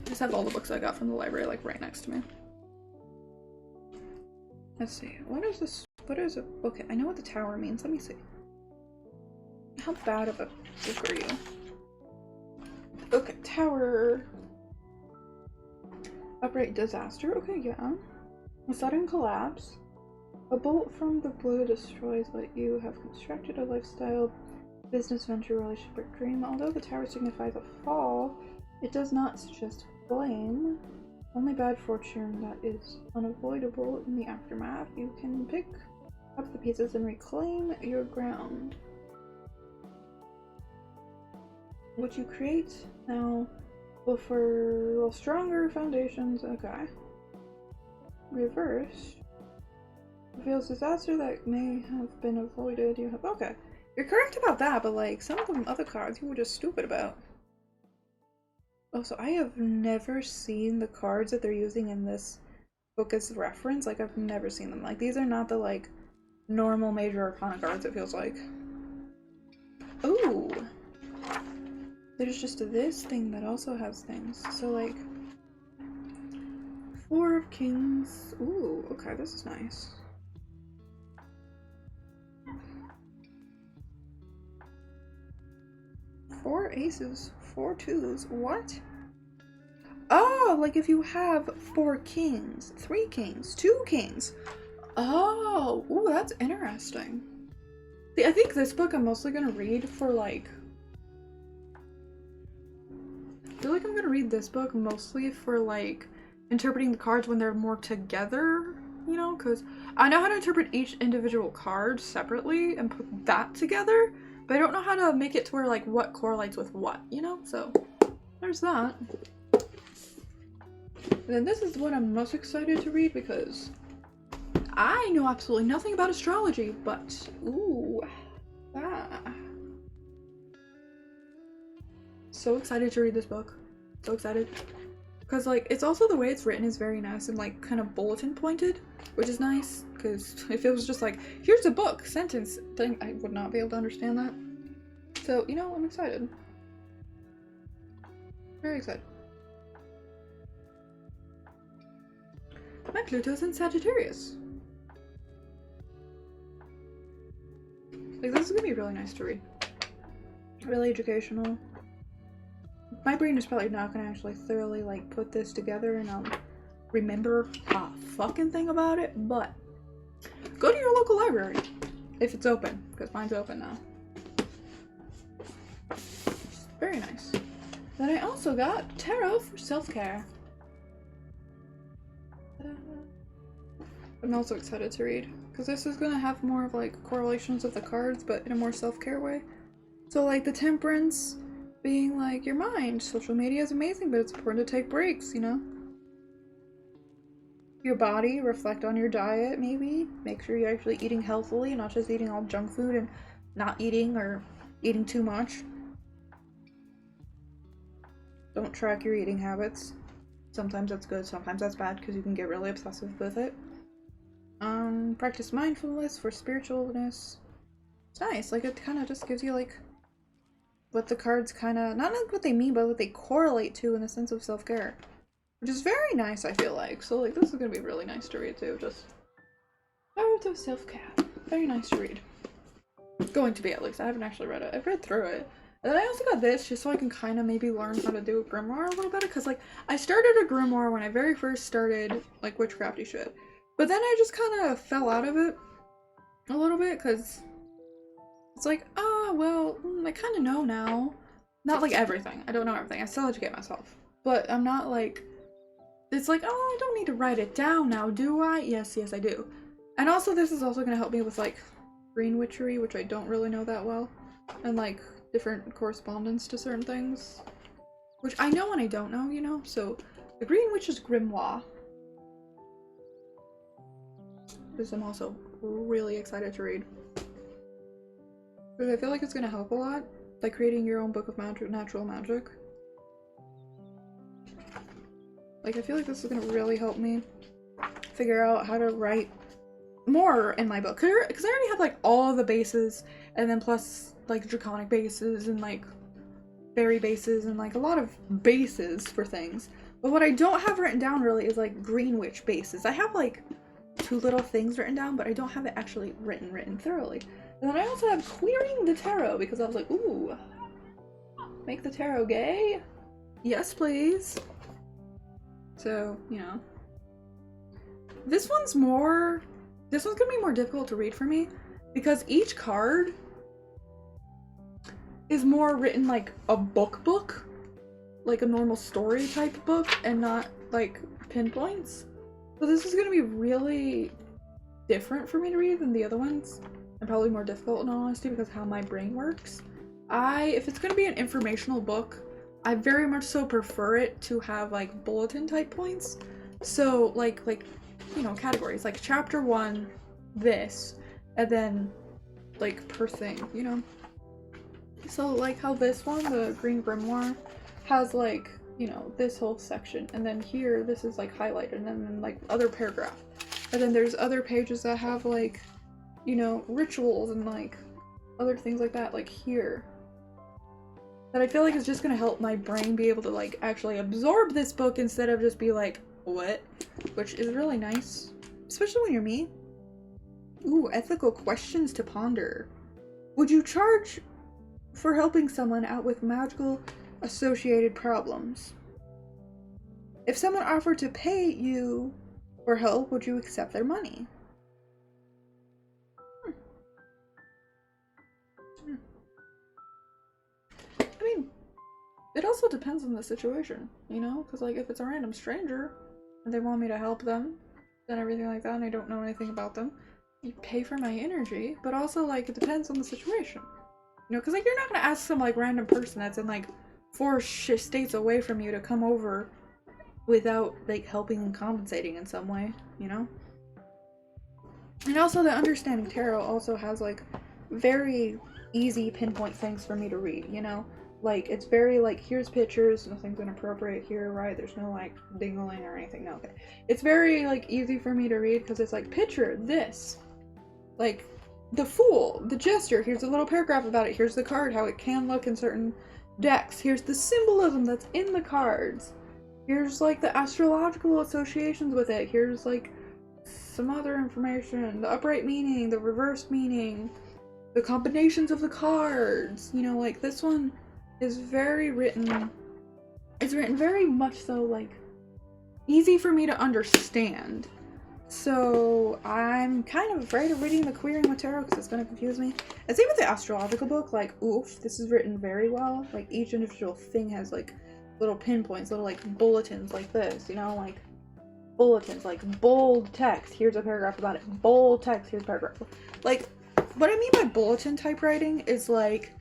I just have all the books I got from the library like right next to me. Let's see. What is this? What is it? Okay, I know what the tower means. Let me see. How bad of a book are you? Okay, tower. Upright disaster. Okay, yeah. A sudden collapse. A bolt from the blue destroys what you have constructed, a lifestyle, business venture, relationship, or dream. Although the tower signifies a fall, it does not suggest blame. Only bad fortune that is unavoidable in the aftermath. You can pick up the pieces and reclaim your ground. What you create now will for stronger foundations. Okay. Reverse. Reveals disaster that may have been avoided. You have. Okay. You're correct about that, but like some of the other cards you were just stupid about. Also, I have never seen the cards that they're using in this book as reference. Like, I've never seen them. Like, these are not the, like, normal major arcana cards, it feels like. Ooh! There's just this thing that also has things. So, like, Four of Kings. Ooh, okay, this is nice. Four aces, 4 twos. What? Oh, like if you have 4 kings, 3 kings, 2 kings. Oh, ooh, that's interesting. See, I think this book I'm mostly gonna read for like. I feel like I'm gonna read this book mostly for like interpreting the cards when they're more together, you know, because I know how to interpret each individual card separately and put that together. But I don't know how to make it to where, like, what correlates with what, you know? So, there's that. And then this is what I'm most excited to read because I know absolutely nothing about astrology, but, ooh, So excited to read this book. So excited. Because, like, it's also the way it's written is very nice and, like, kind of bulletin pointed, which is nice, because if it was just like, here's a book, sentence, thing, I would not be able to understand that. So, you know, I'm excited. Very excited. My Pluto's in Sagittarius. Like, this is gonna be really nice to read. Really educational. My brain is probably not gonna actually thoroughly, like, put this together and, remember a fucking thing about it, but go to your local library if it's open, because mine's open now. Very nice. Then I also got tarot for self-care. I'm also excited to read because this is gonna have more of like correlations of the cards, but in a more self-care way. So like the Temperance being like your mind, social media is amazing, but it's important to take breaks, you know? Your body, reflect on your diet, maybe. Make sure you're actually eating healthily, not just eating all junk food and not eating or eating too much. Don't track your eating habits. Sometimes that's good, sometimes that's bad because you can get really obsessive with it. Practice mindfulness for spiritualness. It's nice, like it kind of just gives you like what the cards kind of, not like what they mean, but what they correlate to in the sense of self-care. Which is very nice, I feel like. So, like, this is gonna be really nice to read, too. Just out of self-care. Very nice to read. Going to be, at least. I haven't actually read it. I've read through it. And then I also got this, just so I can kind of maybe learn how to do a Grimoire a little better. Because, like, I started a Grimoire when I very first started, like, witchcrafty shit. But then I just kind of fell out of it a little bit, because it's like, oh, well, I kind of know now. Not, like, everything. I don't know everything. I still educate myself. But I'm not, like... It's like, oh, I don't need to write it down now, do I? Yes, I do. And also, this is also going to help me with, like, green witchery, which I don't really know that well. And, like, different correspondence to certain things. Which I know and I don't know, you know? So, the Green Witch's Grimoire. This I'm also really excited to read. Because I feel like it's going to help a lot. Like, creating your own book of natural magic. Like, I feel like this is gonna really help me figure out how to write more in my book. Because I already have, like, all the bases, and then plus, like, draconic bases, and, like, fairy bases, and, like, a lot of bases for things. But what I don't have written down really is like green witch bases. I have like 2 little things written down, but I don't have it actually written thoroughly. And then I also have queering the tarot because I was like, ooh, make the tarot gay? Yes, please. So, you know. This one's gonna be more difficult to read for me because each card is more written like a book, like a normal story type book, and not like pinpoints. So this is gonna be really different for me to read than the other ones, and probably more difficult in all honesty because of how my brain works. If it's gonna be an informational book, I very much so prefer it to have like bulletin type points. So like you know, categories like chapter 1 this, and then like per thing, you know. So like how this one, the green grimoire, has like, you know, this whole section, and then here this is like highlighted, and then like other paragraph, and then there's other pages that have like, you know, rituals and like other things like that, like here, that I feel like is just gonna help my brain be able to like actually absorb this book instead of just be like, what? Which is really nice, especially when you're me. Ooh, ethical questions to ponder. Would you charge for helping someone out with magical associated problems? If someone offered to pay you for help, would you accept their money? I mean, it also depends on the situation, you know? Because, like, if it's a random stranger and they want me to help them and everything like that, and I don't know anything about them, you pay for my energy, but also, like, it depends on the situation. You know, because, like, you're not gonna ask some, like, random person that's in, like, 4 states away from you to come over without, like, helping and compensating in some way, you know? And also, the Understanding Tarot also has, like, very easy pinpoint things for me to read, you know? Like, it's very, like, here's pictures, nothing's inappropriate here, right? There's no, like, dingling or anything, no, okay. It's very, like, easy for me to read because it's like, picture this. Like, the Fool, the Jester, here's a little paragraph about it, here's the card, how it can look in certain decks, here's the symbolism that's in the cards, here's, like, the astrological associations with it, here's, like, some other information, the upright meaning, the reverse meaning, the combinations of the cards, you know, like, this one is it's written very much so, like, easy for me to understand. So I'm kind of afraid of reading the Queering with Tarot because it's going to confuse me. And same with the astrological book, like, oof, this is written very well. Like, each individual thing has, like, little pinpoints, little, like, bulletins like this, you know, like, bulletins, like, bold text, here's a paragraph about it, bold text, here's a paragraph. Like, what I mean by bulletin type writing is, like,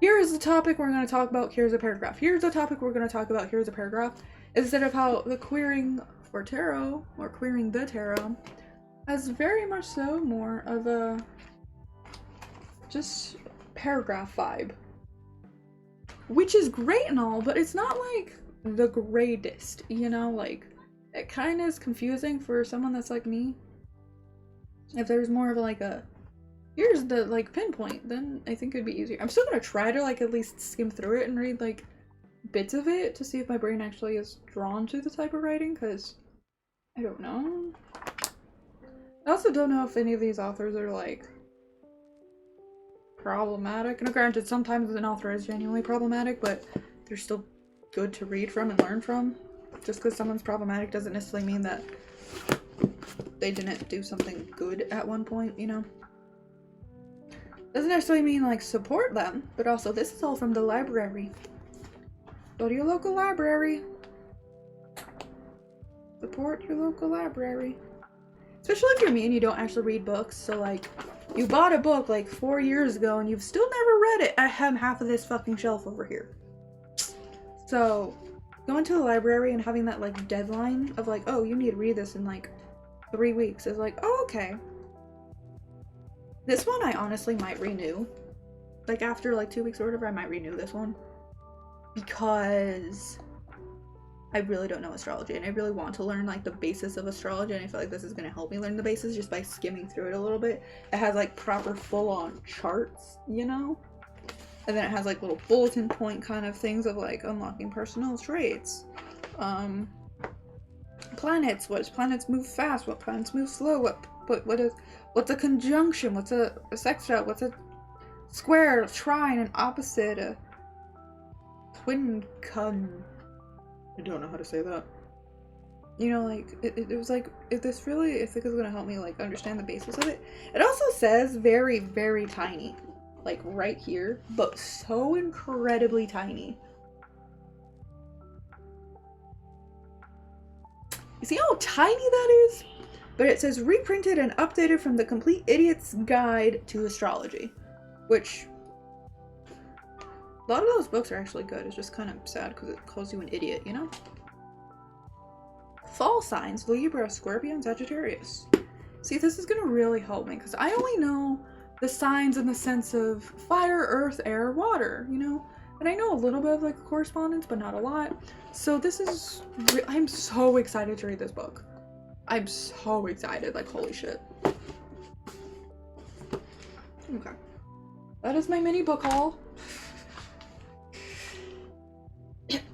here is the topic we're going to talk about, here's a paragraph. Here's the topic we're going to talk about, here's a paragraph. Instead of how the Queering for Tarot, or Queering the Tarot, has very much so more of a just paragraph vibe. Which is great and all, but it's not like the greatest, you know? Like, it kind of is confusing for someone that's like me. If there's more of like a, here's the, like, pinpoint, then I think it'd be easier. I'm still gonna try to, like, at least skim through it and read, like, bits of it to see if my brain actually is drawn to the type of writing, because I don't know. I also don't know if any of these authors are, like, problematic. And granted, sometimes an author is genuinely problematic, but they're still good to read from and learn from. Just because someone's problematic doesn't necessarily mean that they didn't do something good at one point, you know? Doesn't necessarily mean, like, support them, but also this is all from the library. Go to your local library. Support your local library. Especially if you're me and you don't actually read books, so, like, you bought a book, like, 4 years ago and you've still never read it. I have half of this fucking shelf over here. So, going to the library and having that, like, deadline of, like, oh, you need to read this in, like, 3 weeks is like, oh, okay. This one I honestly might renew. Like, after, like, 2 weeks or whatever, I might renew this one. Because I really don't know astrology, and I really want to learn, like, the basis of astrology, and I feel like this is going to help me learn the basis just by skimming through it a little bit. It has, like, proper full-on charts, you know? And then it has, like, little bulletin point kind of things of, like, unlocking personal traits. planets. What planets move fast? What planets move slow? What's a conjunction? What's a sextile? What's a square, trine, an opposite, a twin con? I don't know how to say that. You know, like, it was like, if this really, I think is gonna help me, like, understand the basis of it. It also says very, very tiny. Like, right here, but so incredibly tiny. You see how tiny that is? But it says reprinted and updated from the Complete Idiot's Guide to Astrology. Which, a lot of those books are actually good. It's just kind of sad because it calls you an idiot, you know? Fall signs: Libra, Scorpio, and Sagittarius. See, this is gonna really help me because I only know the signs in the sense of fire, earth, air, water, you know? And I know a little bit of like correspondence, but not a lot. So this is, I'm so excited to read this book. I'm so excited, like holy shit. Okay. That is my mini book haul.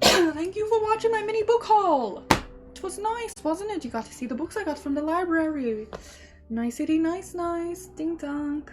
Thank you for watching my mini book haul. It was nice, wasn't it? You got to see the books I got from the library. Nicety, nice, nice. Ding dong.